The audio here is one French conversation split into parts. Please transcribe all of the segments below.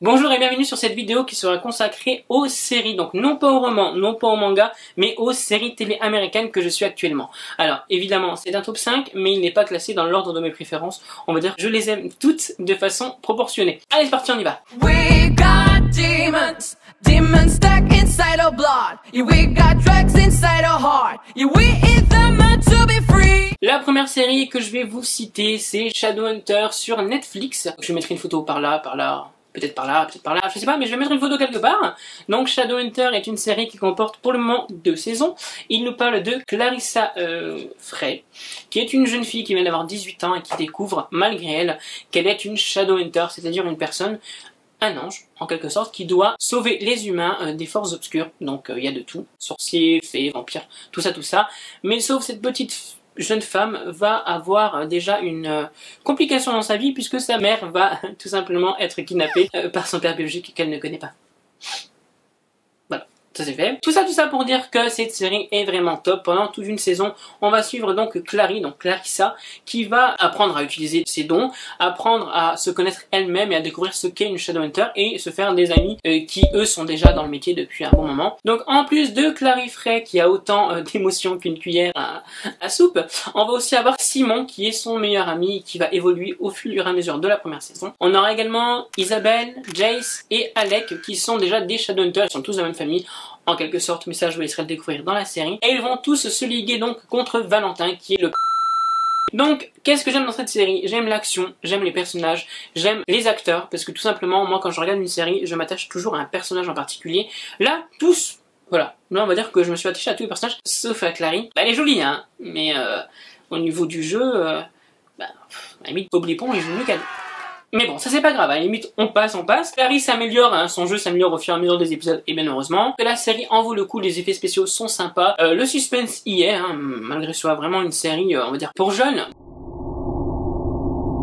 Bonjour et bienvenue sur cette vidéo qui sera consacrée aux séries, donc non pas au roman, non pas au manga, mais aux séries télé américaines que je suis actuellement. Alors évidemment c'est un top 5, mais il n'est pas classé dans l'ordre de mes préférences, on va dire que je les aime toutes de façon proportionnée. Allez c'est parti, on y va. We got demons, demons stuck inside our blood. Yeah, we got drugs inside our heart. Yeah, we eat them to be free. La première série que je vais vous citer, c'est Shadowhunter sur Netflix. Je mettrai une photo par là, peut-être par là, je sais pas, mais je vais mettre une photo quelque part. Donc Shadowhunter est une série qui comporte pour le moment 2 saisons. Il nous parle de Clarissa Frey, qui est une jeune fille qui vient d'avoir 18 ans et qui découvre, malgré elle, qu'elle est une Shadowhunter, c'est-à-dire une personne, un ange, en quelque sorte, qui doit sauver les humains des forces obscures. Donc il y a de tout, sorciers, fées, vampires, tout ça. Mais sauf cette petite jeune femme va avoir déjà une complication dans sa vie puisque sa mère va tout simplement être kidnappée par son père biologique qu'elle ne connaît pas. Voilà, ça c'est fait. Tout ça pour dire que cette série est vraiment top. Pendant toute une saison, on va suivre donc Clarissa, qui va apprendre à utiliser ses dons, apprendre à se connaître elle-même et à découvrir ce qu'est une Shadowhunter et se faire des amis qui eux sont déjà dans le métier depuis un bon moment. Donc en plus de Clarissa Frey qui a autant d'émotions qu'une cuillère à soupe, on va aussi avoir Simon qui est son meilleur ami et qui va évoluer au fur et à mesure de la première saison. On aura également Isabelle, Jace et Alec qui sont déjà des Shadowhunters, ils sont tous de la même famille en quelque sorte, mais ça je vous laisserai le découvrir dans la série. Et ils vont tous se liguer donc contre Valentin qui est le... Donc, qu'est-ce que j'aime dans cette série? J'aime l'action, j'aime les personnages, j'aime les acteurs, parce que tout simplement, moi quand je regarde une série, je m'attache toujours à un personnage en particulier. Là, tous, voilà. Là, on va dire que je me suis attaché à tous les personnages, sauf à Clary. Bah, elle est jolie, hein, mais au niveau du jeu, à la limite, Bob Lipon, il joue mieux qu'elle. Mais bon, ça c'est pas grave, à la limite, on passe. Clary s'améliore, hein, son jeu s'améliore au fur et à mesure des épisodes, et bien heureusement. La série en vaut le coup, les effets spéciaux sont sympas, le suspense y est, hein, malgré soit vraiment une série, on va dire, pour jeunes.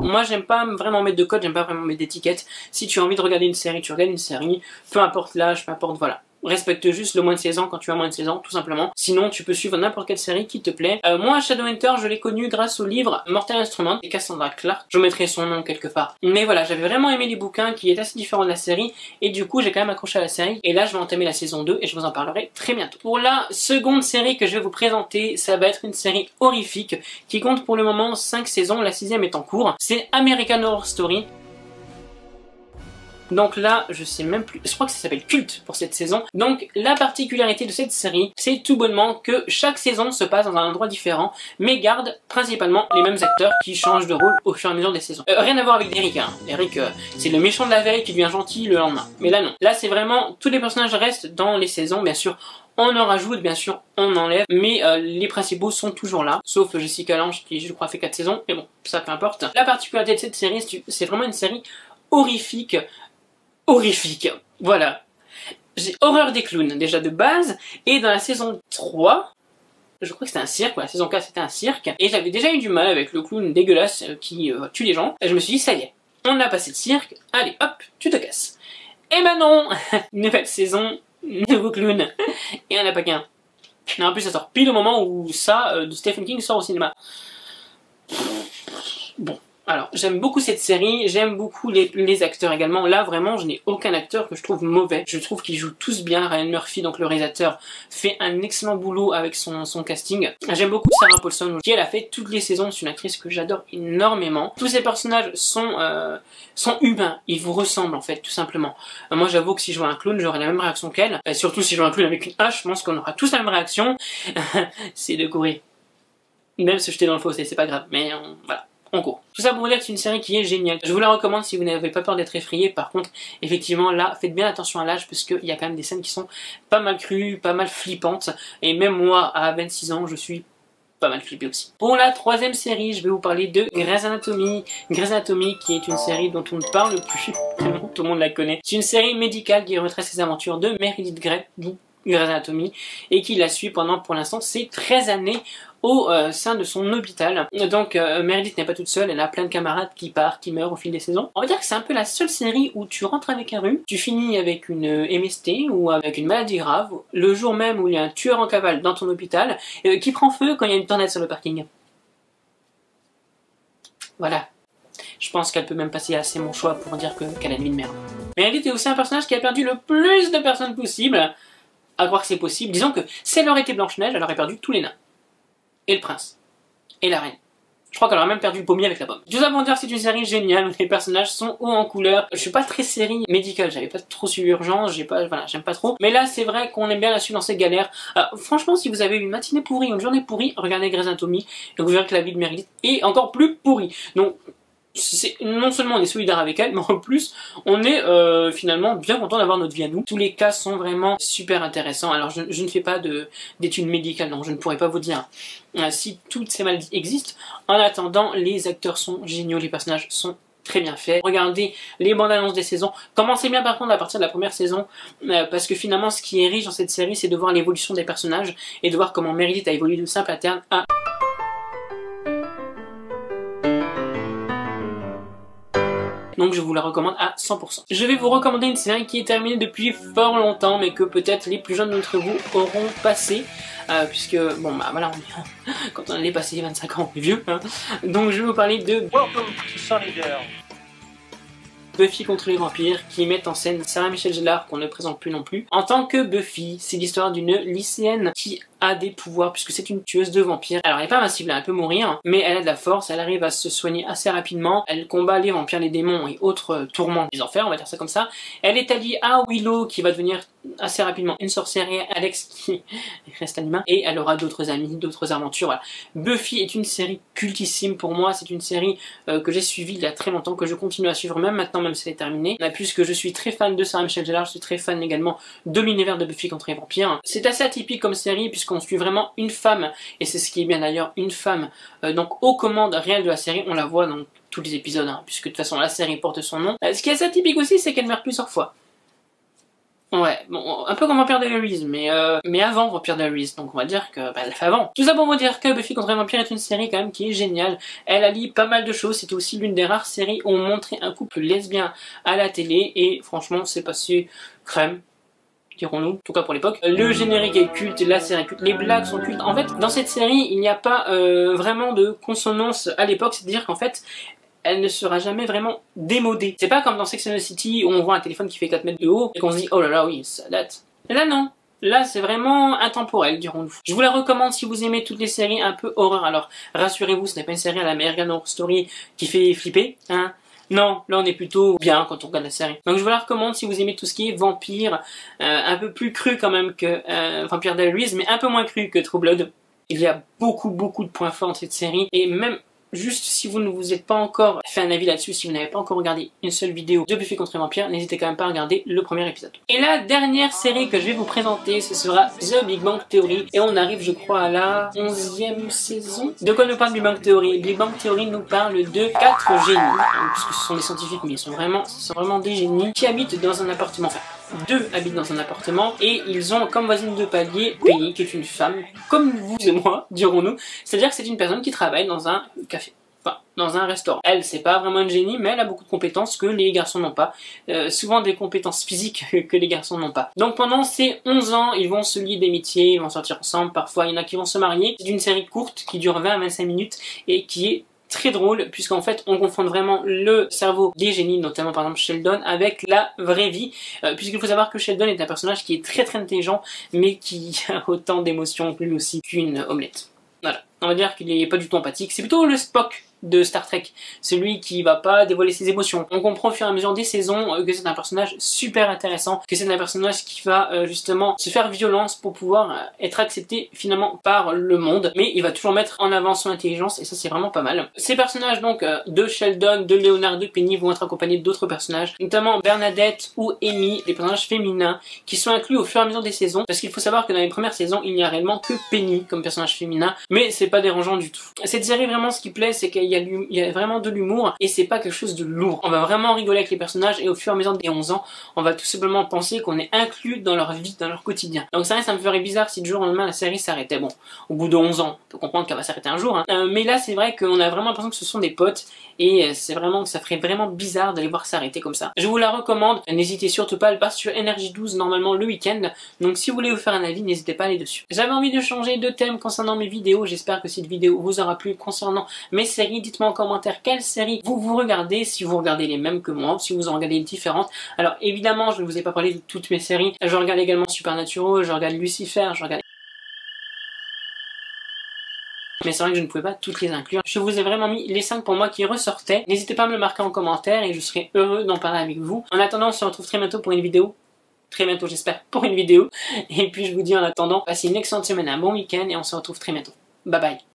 Moi j'aime pas vraiment mettre de code, j'aime pas vraiment mettre d'étiquette. Si tu as envie de regarder une série, tu regardes une série, peu importe l'âge, peu importe, voilà. Respecte juste le moins de 16 ans quand tu as moins de 16 ans, tout simplement. Sinon, tu peux suivre n'importe quelle série qui te plaît. Moi, Shadowhunter, je l'ai connu grâce au livre Mortal Instruments et Cassandra Clark. Je mettrai son nom quelque part. Mais voilà, j'avais vraiment aimé les bouquins qui est assez différent de la série. Et du coup, j'ai quand même accroché à la série. Et là, je vais entamer la saison 2 et je vous en parlerai très bientôt. Pour la seconde série que je vais vous présenter, ça va être une série horrifique qui compte pour le moment 5 saisons. La 6e est en cours. C'est American Horror Story. Donc là, je sais même plus, je crois que ça s'appelle Culte pour cette saison. Donc la particularité de cette série, c'est tout bonnement que chaque saison se passe dans un endroit différent, mais garde principalement les mêmes acteurs qui changent de rôle au fur et à mesure des saisons. Rien à voir avec Derrick, hein. Derrick, c'est le méchant de la veille qui devient gentil le lendemain. Mais là non. Là c'est vraiment, tous les personnages restent dans les saisons, bien sûr. On en rajoute, bien sûr, on enlève, mais les principaux sont toujours là, sauf Jessica Lange qui, je crois, fait 4 saisons, mais bon, ça peu importe. La particularité de cette série, c'est vraiment une série horrifique, voilà. J'ai horreur des clowns, déjà de base, et dans la saison 3, je crois que c'était un cirque, la saison 4 c'était un cirque, et j'avais déjà eu du mal avec le clown dégueulasse qui tue les gens, et je me suis dit, ça y est, on a passé le cirque, allez, hop, tu te casses. Et ben non, nouvelle saison, nouveau clown, et il n'y en a pas qu'un. En plus ça sort pile au moment où ça, de Stephen King sort au cinéma. Bon. Alors, j'aime beaucoup cette série, j'aime beaucoup les acteurs également. Là, vraiment, je n'ai aucun acteur que je trouve mauvais. Je trouve qu'ils jouent tous bien. Ryan Murphy, donc le réalisateur, fait un excellent boulot avec son casting. J'aime beaucoup Sarah Paulson, qui elle a fait toutes les saisons. C'est une actrice que j'adore énormément. Tous ces personnages sont humains. Ils vous ressemblent, en fait, tout simplement. Moi, j'avoue que si je vois un clown, j'aurais la même réaction qu'elle. Surtout si je vois un clown avec une hache, je pense qu'on aura tous la même réaction. C'est de courir. Même se jeter dans le fossé, c'est pas grave. Mais voilà. On court. Tout ça pour vous dire que c'est une série qui est géniale. Je vous la recommande si vous n'avez pas peur d'être effrayé. Par contre, effectivement, là, faites bien attention à l'âge parce qu'il y a quand même des scènes qui sont pas mal crues, pas mal flippantes. Et même moi, à 26 ans, je suis pas mal flippé aussi. Pour la troisième série, je vais vous parler de Grey's Anatomy. Grey's Anatomy qui est une série dont on ne parle plus. Tout le monde la connaît. C'est une série médicale qui retrace les aventures de Meredith Grey, Grey's Anatomy, et qui la suit pendant, pour l'instant, ces 13 années au sein de son hôpital. Donc Meredith n'est pas toute seule, elle a plein de camarades qui partent, qui meurent au fil des saisons. On va dire que c'est un peu la seule série où tu rentres avec un rhume, tu finis avec une MST ou avec une maladie grave, le jour même où il y a un tueur en cavale dans ton hôpital qui prend feu quand il y a une tornade sur le parking. Voilà. Je pense qu'elle peut même passer assez mon choix pour dire qu'elle a une vie de merde. Meredith est aussi un personnage qui a perdu le plus de personnes possible, à croire que c'est possible. Disons que si elle aurait été Blanche-Neige, elle aurait perdu tous les nains. Et le prince. Et la reine. Je crois qu'elle aurait même perdu le pommier avec la pomme. Tout ça pour dire que c'est une série géniale où les personnages sont hauts en couleur. Je suis pas très série médicale, j'avais pas trop suivi Urgence, voilà, j'aime pas trop. Mais là, c'est vrai qu'on aime bien la suivre dans ces galères. Franchement, si vous avez une matinée pourrie ou une journée pourrie, regardez Grey's Anatomy et vous verrez que la vie de Meredith est encore plus pourrie. Donc, non seulement on est solidaire avec elle, mais en plus on est finalement bien content d'avoir notre vie à nous. Tous les cas sont vraiment super intéressants. Alors je ne fais pas d'études médicales, donc je ne pourrais pas vous dire si toutes ces maladies existent. En attendant, les acteurs sont géniaux, les personnages sont très bien faits. Regardez les bandes annonces des saisons. Commencez bien par contre à partir de la première saison, parce que finalement ce qui est riche dans cette série, c'est de voir l'évolution des personnages et de voir comment Meredith a évolué de simple interne à... Donc je vous la recommande à 100%. Je vais vous recommander une série qui est terminée depuis fort longtemps, mais que peut-être les plus jeunes d'entre vous auront passé, puisque, bon bah voilà, quand on allait passer 25 ans, on est vieux, hein. Donc je vais vous parler de Buffy contre les vampires, qui met en scène Sarah Michelle Gellar, qu'on ne présente plus non plus. En tant que Buffy, c'est l'histoire d'une lycéenne qui a des pouvoirs, puisque c'est une tueuse de vampires. Alors elle est pas invincible, elle peut mourir, mais elle a de la force, elle arrive à se soigner assez rapidement, elle combat les vampires, les démons et autres tourments des enfers, on va dire ça comme ça. Elle est alliée à Willow, qui va devenir assez rapidement une sorcière, et Alex qui reste un humain, et elle aura d'autres amis, d'autres aventures, voilà. Buffy est une série cultissime pour moi, c'est une série que j'ai suivie il y a très longtemps, que je continue à suivre même maintenant, même si elle est terminée, puisque je suis très fan de Sarah Michelle Gellar, je suis très fan également de l'univers de Buffy contre les vampires. C'est assez atypique comme série, puisqu'on suit vraiment une femme, et c'est ce qui est bien d'ailleurs, une femme, donc aux commandes réelles de la série, on la voit dans tous les épisodes, hein, puisque de toute façon la série porte son nom. Ce qui est assez atypique aussi, c'est qu'elle meurt plusieurs fois. Ouais, bon, un peu comme Vampire Diaries, mais avant Vampire Diaries, donc on va dire que elle l'a fait avant. Tout ça pour vous dire que Buffy contre les vampires est une série quand même qui est géniale. Elle allie pas mal de choses, c'est aussi l'une des rares séries où on montrait un couple lesbien à la télé, et franchement c'est passé crème, dirons-nous, en tout cas pour l'époque. Le générique est culte, la série est culte, les blagues sont cultes. En fait, dans cette série, il n'y a pas vraiment de consonance à l'époque, c'est-à-dire qu'en fait, elle ne sera jamais vraiment démodée. C'est pas comme dans Sex and the City où on voit un téléphone qui fait 4 mètres de haut et qu'on se dit oh là là oui, ça date. Et là non. Là c'est vraiment intemporel, dirons-nous. Je vous la recommande si vous aimez toutes les séries un peu horreur. Alors rassurez-vous, ce n'est pas une série à la American Horror Story qui fait flipper, hein. Non, là on est plutôt bien quand on regarde la série. Donc je vous la recommande si vous aimez tout ce qui est vampire, un peu plus cru quand même que Vampire Diaries, mais un peu moins cru que True Blood. Il y a beaucoup de points forts dans cette série, et même juste si vous ne vous êtes pas encore fait un avis là-dessus, si vous n'avez pas encore regardé une seule vidéo de Buffy contre les vampires, n'hésitez quand même pas à regarder le premier épisode. Et la dernière série que je vais vous présenter, ce sera The Big Bang Theory, et on arrive je crois à la 11e saison. De quoi nous parle Big Bang Theory? Big Bang Theory nous parle de 4 génies, puisque ce sont des scientifiques, mais ce sont vraiment des génies qui habitent dans un appartement, enfin 2 habitent dans un appartement, et ils ont comme voisine de palier Penny, qui est une femme, comme vous et moi, dirons-nous. C'est-à-dire que c'est une personne qui travaille dans un café, enfin dans un restaurant. Elle, c'est pas vraiment une génie, mais elle a beaucoup de compétences que les garçons n'ont pas. Souvent des compétences physiques que les garçons n'ont pas. Donc pendant ces 11 ans, ils vont se lier d'amitié, ils vont sortir ensemble, parfois il y en a qui vont se marier. C'est une série courte qui dure 20 à 25 minutes et qui est très drôle, puisqu'en fait on confond vraiment le cerveau des génies, notamment par exemple Sheldon, avec la vraie vie, puisqu'il faut savoir que Sheldon est un personnage qui est très intelligent, mais qui a autant d'émotions lui aussi qu'une omelette. Voilà, on va dire qu'il est pas du tout empathique, c'est plutôt le Spock de Star Trek, celui qui va pas dévoiler ses émotions. On comprend au fur et à mesure des saisons que c'est un personnage super intéressant, que c'est un personnage qui va justement se faire violence pour pouvoir être accepté finalement par le monde, mais il va toujours mettre en avant son intelligence, et ça c'est vraiment pas mal. Ces personnages donc de Sheldon, de Leonard, de Penny vont être accompagnés d'autres personnages, notamment Bernadette ou Amy, des personnages féminins qui sont inclus au fur et à mesure des saisons, parce qu'il faut savoir que dans les premières saisons il n'y a réellement que Penny comme personnage féminin, mais c'est pas dérangeant du tout. Cette série vraiment ce qui plaît c'est qu'il y a vraiment de l'humour, et c'est pas quelque chose de lourd. On va vraiment rigoler avec les personnages, et au fur et à mesure des 11 ans, on va tout simplement penser qu'on est inclus dans leur vie, dans leur quotidien. Donc ça me ferait bizarre si du jour au lendemain la série s'arrêtait. Bon, au bout de 11 ans, on peut comprendre qu'elle va s'arrêter un jour, hein. Mais là c'est vrai qu'on a vraiment l'impression que ce sont des potes, et c'est vraiment que ça ferait vraiment bizarre de les voir s'arrêter comme ça. Je vous la recommande, n'hésitez surtout pas, elle passe sur NRJ12 normalement le week-end, donc si vous voulez vous faire un avis, n'hésitez pas à aller dessus. J'avais envie de changer de thème concernant mes vidéos, j'espère que cette vidéo vous aura plu concernant mes séries séries. Dites-moi en commentaire quelles séries vous regardez, si vous regardez les mêmes que moi, si vous en regardez différentes. Alors évidemment, je ne vous ai pas parlé de toutes mes séries. Je regarde également Supernatural, je regarde Lucifer, je regarde... Mais c'est vrai que je ne pouvais pas toutes les inclure. Je vous ai vraiment mis les 5 pour moi qui ressortaient. N'hésitez pas à me le marquer en commentaire et je serai heureux d'en parler avec vous. En attendant, on se retrouve très bientôt pour une vidéo. Très bientôt, j'espère, pour une vidéo. Et puis je vous dis en attendant, passez une excellente semaine, un bon week-end et on se retrouve très bientôt. Bye bye.